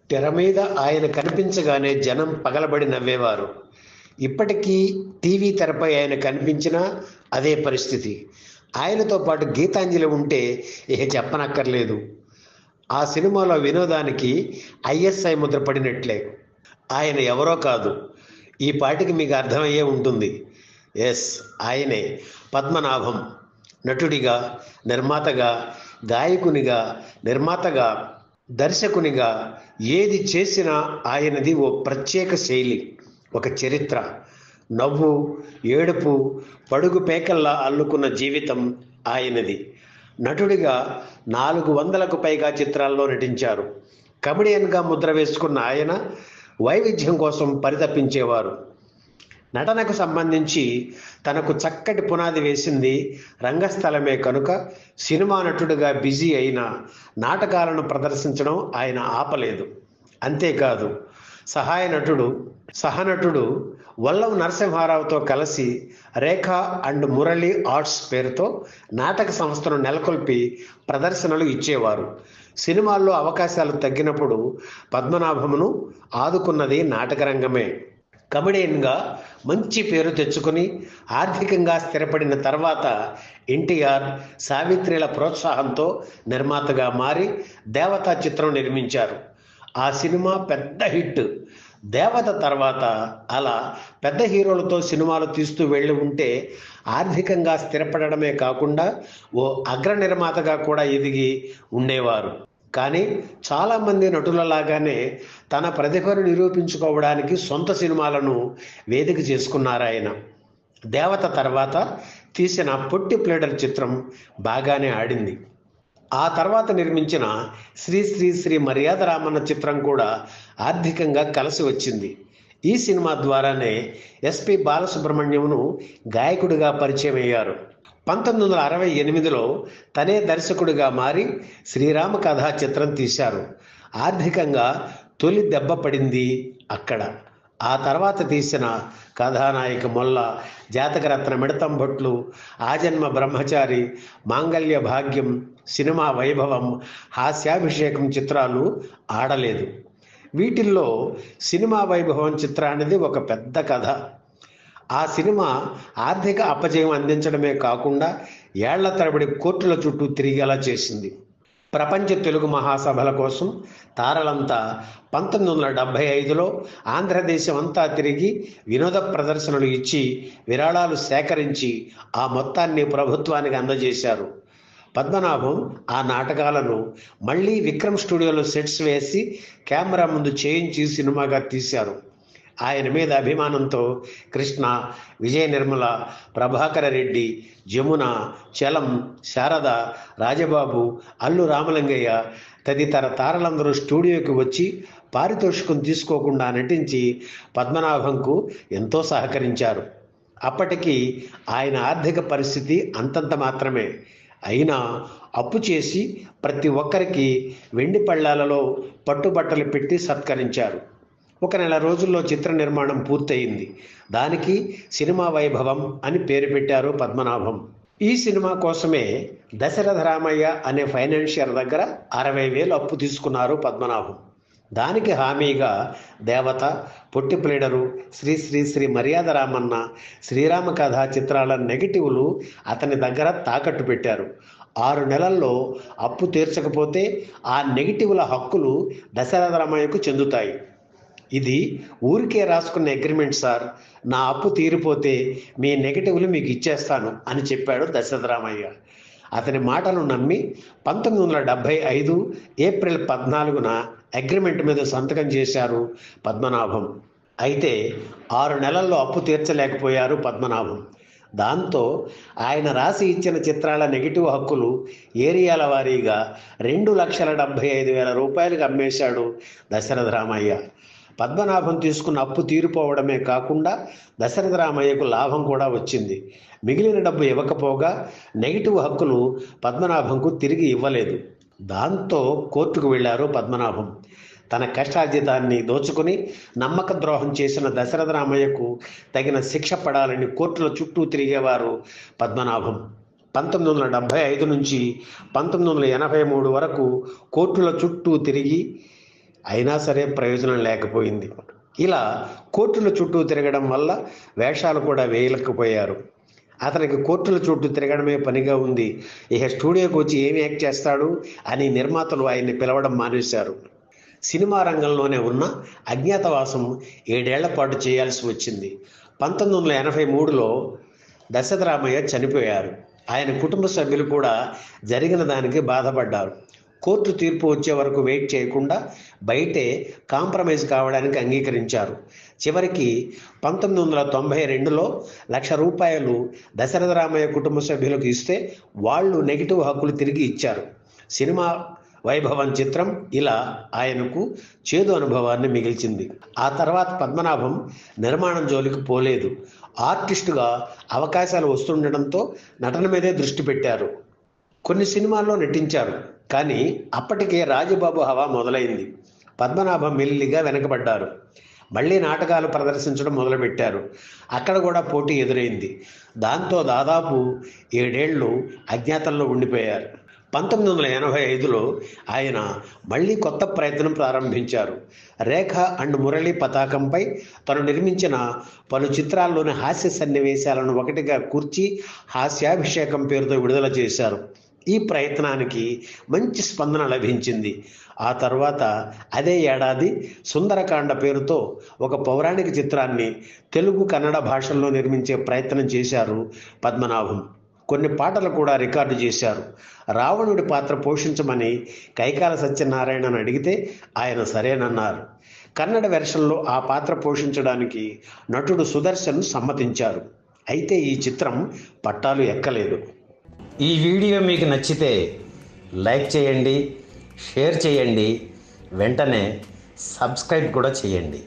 తెర మీద ఆయన కనిపించగానే జనం పగలబడి నవ్వేవారు. ఇప్పటికీ టీవీ తెరపై ఆయన కనిపించినా అదే పరిస్థితి. ఆయనతో పాటు గీతాంజలి ఉంటే ఇక చెప్పనక్కర్లేదు. ఆ సినిమాలో వినోదానికి ఐఎస్ఐ ముద్ర పడినట్లే. ఆయన ఎవరో కాదు, ఈ పాటికి మీకు అర్థమయ్యే ఉంటుంది. ఎస్, ఆయనే పద్మనాభం. నటుడిగా, నిర్మాతగా, గాయకునిగా, నిర్మాతగా, దర్శకునిగా ఏది చేసినా ఆయనది ఓ ప్రత్యేక శైలి, ఒక చరిత్ర. నవ్వు, ఏడుపు, పడుగు పేకల్లా అల్లుకున్న జీవితం ఆయనది. నటుడిగా 400కు పైగా చిత్రాల్లో నటించారు. కమెడియన్గా ముద్ర వేసుకున్న ఆయన వైవిధ్యం కోసం పరితపించేవారు. నటనకు సంబంధించి తనకు చక్కటి పునాది వేసింది రంగస్థలమే కనుక సినిమా నటుడిగా బిజీ అయిన నాటకాలను ప్రదర్శించడం ఆయన ఆపలేదు. అంతేకాదు, సహనటుడు వల్లవ్ నరసింహారావుతో కలిసి రేఖా అండ్ మురళి ఆర్ట్స్ పేరుతో నాటక సంస్థను నెలకొల్పి ప్రదర్శనలు ఇచ్చేవారు. సినిమాల్లో అవకాశాలు తగ్గినప్పుడు పద్మనాభమును ఆదుకున్నది నాటకరంగమే. కమెడియన్గా మంచి పేరు తెచ్చుకుని ఆర్థికంగా స్థిరపడిన తర్వాత ఎన్టీఆర్, సావిత్రిల ప్రోత్సాహంతో నిర్మాతగా మారి దేవతా చిత్రం నిర్మించారు. ఆ సినిమా పెద్ద హిట్. దేవత తర్వాత అలా పెద్ద హీరోలతో సినిమాలు తీస్తూ వెళ్ళి ఉంటే ఆర్థికంగా స్థిరపడమే కాకుండా ఓ అగ్ర నిర్మాతగా కూడా ఎదిగి ఉండేవారు. కానీ చాలామంది నటులలాగానే తన ప్రతిభను నిరూపించుకోవడానికి సొంత సినిమాలను వేదిక చేసుకున్నారాయన. దేవత తర్వాత తీసిన పొట్టి ప్లేడర్ చిత్రం బాగానే ఆడింది. ఆ తర్వాత నిర్మించిన శ్రీ శ్రీ శ్రీ మర్యాద రామన్న చిత్రం కూడా ఆర్థికంగా కలిసి వచ్చింది. ఈ సినిమా ద్వారానే ఎస్పి బాలసుబ్రహ్మణ్యంను గాయకుడిగా పరిచయం అయ్యారు. 1968లో తనే దర్శకుడిగా మారి శ్రీరామ కథా చిత్రం తీశారు. ఆర్థికంగా తొలి దెబ్బ పడింది అక్కడ. ఆ తర్వాత తీసిన కథానాయక మొల్ల, జాతకరత్న మిడతం భట్లు, ఆజన్మ బ్రహ్మచారి, మాంగళ్య భాగ్యం, సినిమా వైభవం, హాస్యాభిషేకం చిత్రాలు ఆడలేదు. వీటిల్లో సినిమా వైభవం చిత్రానిది ఒక పెద్ద కథ. ఆ సినిమా ఆర్థిక అపజయం అందించడమే కాకుండా ఏళ్ల తరబడి కోర్టుల చుట్టూ తిరిగేలా చేసింది. ప్రపంచ తెలుగు మహాసభల కోసం తారలంతా 1975లో ఆంధ్రదేశం అంతా తిరిగి వినోద ప్రదర్శనలు ఇచ్చి విరాళాలు సేకరించి ఆ మొత్తాన్ని ప్రభుత్వానికి అందజేశారు. పద్మనాభం ఆ నాటకాలను మళ్ళీ విక్రమ్ స్టూడియోలో సెట్స్ వేసి కెమెరా ముందు చేయించి సినిమాగా తీశారు. ఆయన మీద అభిమానంతో కృష్ణ, విజయ నిర్మల, ప్రభాకర రెడ్డి, జమున, చలం, శారద, రాజబాబు, అల్లు రామలింగయ్య తదితర తారలందరూ స్టూడియోకి వచ్చి పారితోషికం తీసుకోకుండా నటించి పద్మనాభంకు ఎంతో సహకరించారు. అప్పటికి ఆయన ఆర్థిక పరిస్థితి అంతంత మాత్రమే. అయినా అప్పు చేసి ప్రతి ఒక్కరికి వెండి పళ్ళాలలో పట్టుబట్టలు పెట్టి సత్కరించారు. 1 నెల రోజుల్లో చిత్ర నిర్మాణం పూర్తయింది. దానికి సినిమా వైభవం అని పేరు పెట్టారు పద్మనాభం. ఈ సినిమా కోసమే దశరథ రామయ్య అనే ఫైనాన్షియర్ దగ్గర 60,000 అప్పు తీసుకున్నారు పద్మనాభం. దానికి హామీగా దేవత, పొట్టి ప్లేడరు, శ్రీ శ్రీ శ్రీ మర్యాద రామన్న, శ్రీరామ కథా చిత్రాల నెగిటివ్లు అతని దగ్గర తాకట్టు పెట్టారు. 6 నెలల్లో అప్పు తీర్చకపోతే ఆ నెగిటివ్ల హక్కులు దశరథ రామయ్యకు చెందుతాయి. ఇది ఊరికే రాసుకున్న అగ్రిమెంట్ సార్, నా అప్పు తీరిపోతే మీ నెగిటివ్లు మీకు ఇచ్చేస్తాను అని చెప్పాడు దశరథ రామయ్య. అతని మాటలు నమ్మి 1975 ఏప్రిల్ 14న అగ్రిమెంట్ మీద సంతకం చేశారు పద్మనాభం. అయితే 6 నెలల్లో అప్పు తీర్చలేకపోయారు పద్మనాభం. దాంతో ఆయన రాసి ఇచ్చిన చిత్రాల నెగిటివ్ హక్కులు ఏరియాల వారీగా 2,75,000 రూపాయలకు అమ్మేశాడు దశరథ రామయ్య. పద్మనాభం తీసుకున్న అప్పు తీరిపోవడమే కాకుండా దశరథ రామయ్యకు లాభం కూడా వచ్చింది. మిగిలిన డబ్బు ఇవ్వకపోగా నెగిటివ్ హక్కులు పద్మనాభంకు తిరిగి ఇవ్వలేదు. దాంతో కోర్టుకు వెళ్లారు పద్మనాభం. తన కష్టార్జితాన్ని దోచుకుని నమ్మక ద్రోహం చేసిన దశరథ రామయ్యకు తగిన శిక్ష పడాలని కోర్టుల చుట్టూ తిరిగేవారు పద్మనాభం. 1975 నుంచి 1983 వరకు కోర్టుల చుట్టూ తిరిగి అయినా సరే ప్రయోజనం లేకపోయింది. ఇలా కోర్టుల చుట్టూ తిరగడం వల్ల వేషాలు కూడా వేయలేకపోయారు. అతనికి కోర్టుల చుట్టూ తిరగడమే పనిగా ఉంది, ఇక స్టూడియోకి వచ్చి ఏమి యాక్ట్ చేస్తాడు అని నిర్మాతలు ఆయన్ని పిలవడం మానేశారు. సినిమా రంగంలోనే ఉన్న అజ్ఞాతవాసం 7 ఏళ్ల పాటు చేయాల్సి వచ్చింది. 1983లో దశరథరామయ్య చనిపోయారు. ఆయన కుటుంబ సభ్యులు కూడా జరిగిన దానికి బాధపడ్డారు. కోర్టు తీర్పు వచ్చే వరకు వెయిట్ చేయకుండా బయటే కాంప్రమైజ్ కావడానికి అంగీకరించారు. చివరికి 1992లో ₹1,00,000 దశరథరామయ్య కుటుంబ సభ్యులకు ఇస్తే వాళ్ళు నెగిటివ్ హక్కులు తిరిగి ఇచ్చారు. సినిమా వైభవం చిత్రం ఇలా ఆయనకు చేదు అనుభవాన్ని మిగిల్చింది. ఆ తర్వాత పద్మనాభం నిర్మాణం జోలికి పోలేదు. ఆర్టిస్టుగా అవకాశాలు వస్తుండటంతో నటన మీదే దృష్టి పెట్టారు. కొన్ని సినిమాల్లో నటించారు, కానీ అప్పటికే రాజబాబు హవా మొదలైంది. పద్మనాభం మెల్లిగా వెనకబడ్డారు. మళ్ళీ నాటకాలు ప్రదర్శించడం మొదలుపెట్టారు. అక్కడ కూడా పోటీ ఎదురైంది. దాంతో దాదాపు 7 ఏళ్ళు అజ్ఞాతంలో ఉండిపోయారు. 1985లో ఆయన మళ్ళీ కొత్త ప్రయత్నం ప్రారంభించారు. రేఖ అండ్ మురళి పతాకంపై తను నిర్మించిన పలు చిత్రాల్లోని హాస్య సన్నివేశాలను ఒకటిగా కూర్చి హాస్యాభిషేకం పేరుతో విడుదల చేశారు. ఈ ప్రయత్నానికి మంచి స్పందన లభించింది. ఆ తర్వాత అదే ఏడాది సుందరకాండ పేరుతో ఒక పౌరాణిక చిత్రాన్ని తెలుగు, కన్నడ భాషల్లో నిర్మించే ప్రయత్నం చేశారు పద్మనాభం. కొన్ని పాటలు కూడా రికార్డు చేశారు. రావణుడి పాత్ర పోషించమని కైకాల సత్యనారాయణను అడిగితే ఆయన సరేనన్నారు. కన్నడ వెర్షన్లో ఆ పాత్ర పోషించడానికి నటుడు సుదర్శన్ సమ్మతించారు. అయితే ఈ చిత్రం పట్టాలు ఎక్కలేదు. ఈ వీడియో మీకు నచ్చితే లైక్ చేయండి, షేర్ చేయండి, వెంటనే సబ్స్క్రైబ్ కూడా చేయండి.